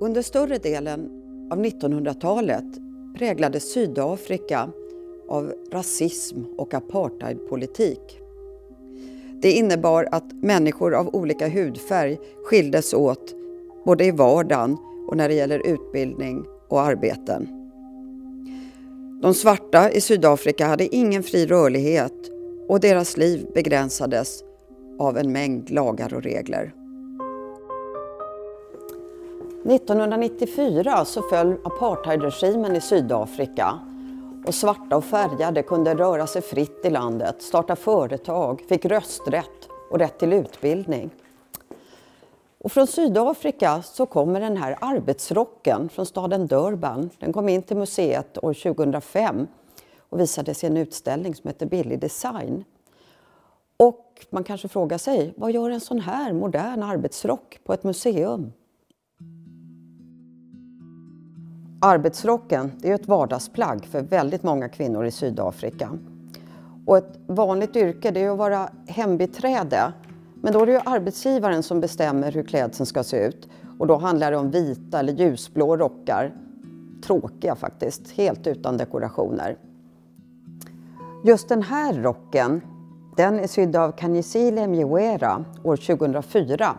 Under större delen av 1900-talet präglades Sydafrika av rasism och apartheidpolitik. Det innebar att människor av olika hudfärg skildes åt både i vardagen och när det gäller utbildning och arbeten. De svarta i Sydafrika hade ingen fri rörlighet och deras liv begränsades av en mängd lagar och regler. 1994 så föll apartheidregimen i Sydafrika och svarta och färgade kunde röra sig fritt i landet, starta företag, fick rösträtt och rätt till utbildning. Och från Sydafrika så kommer den här arbetsrocken från staden Durban. Den kom in till museet år 2005 och visades i en utställning som heter Billig design. Och man kanske frågar sig, vad gör en sån här modern arbetsrock på ett museum? Arbetsrocken det är ett vardagsplagg för väldigt många kvinnor i Sydafrika. Och ett vanligt yrke det är att vara hembiträde. Men då är det ju arbetsgivaren som bestämmer hur klädseln ska se ut. Och då handlar det om vita eller ljusblå rockar. Tråkiga faktiskt, helt utan dekorationer. Just den här rocken, den är sydd av Kanyisile Mjewera år 2004.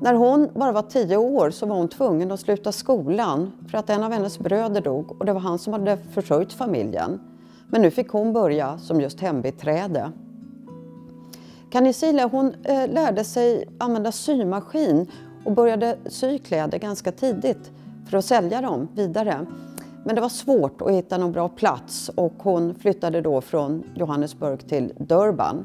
När hon bara var 10 år så var hon tvungen att sluta skolan för att en av hennes bröder dog och det var han som hade försörjt familjen. Men nu fick hon börja som just hembiträde. Kanyisile hon lärde sig använda symaskin och började sy kläder ganska tidigt för att sälja dem vidare. Men det var svårt att hitta någon bra plats och hon flyttade då från Johannesburg till Durban.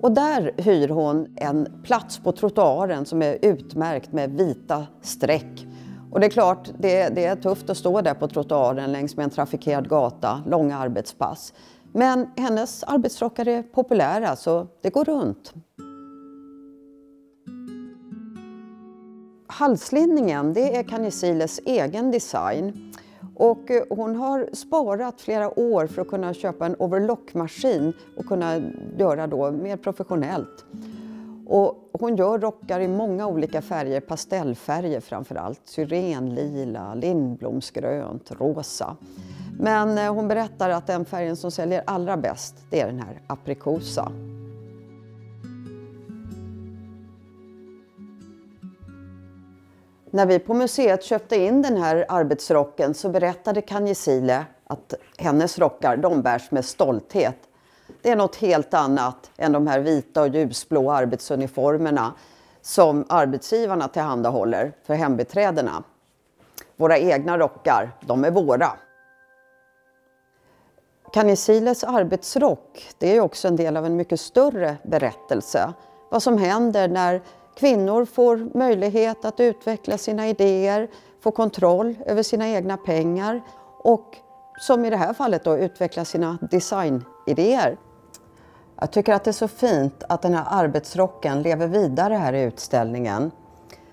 Och där hyr hon en plats på trottoaren som är utmärkt med vita streck. Och det är klart, det är tufft att stå där på trottoaren längs med en trafikerad gata, långa arbetspass. Men hennes arbetsrockar är populära så det går runt. Halslinningen det är Kanyisiles egen design. Och hon har sparat flera år för att kunna köpa en overlockmaskin och kunna göra då mer professionellt. Och hon gör rockar i många olika färger, pastellfärger framförallt. Syrenlila, lindblomsgrönt, rosa. Men hon berättar att den färgen som säljer allra bäst det är den här aprikosa. När vi på museet köpte in den här arbetsrocken så berättade Kanyisile att hennes rockar de bärs med stolthet. Det är något helt annat än de här vita och ljusblå arbetsuniformerna som arbetsgivarna tillhandahåller för hembiträdena. Våra egna rockar, de är våra. Kanyisiles arbetsrock det är också en del av en mycket större berättelse. Vad som händer när kvinnor får möjlighet att utveckla sina idéer, få kontroll över sina egna pengar och som i det här fallet då utveckla sina designidéer. Jag tycker att det är så fint att den här arbetsrocken lever vidare här i utställningen.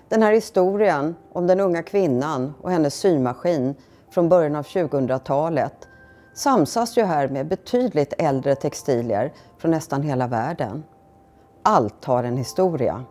Den här historien om den unga kvinnan och hennes symaskin från början av 2000-talet samsas ju här med betydligt äldre textilier från nästan hela världen. Allt har en historia.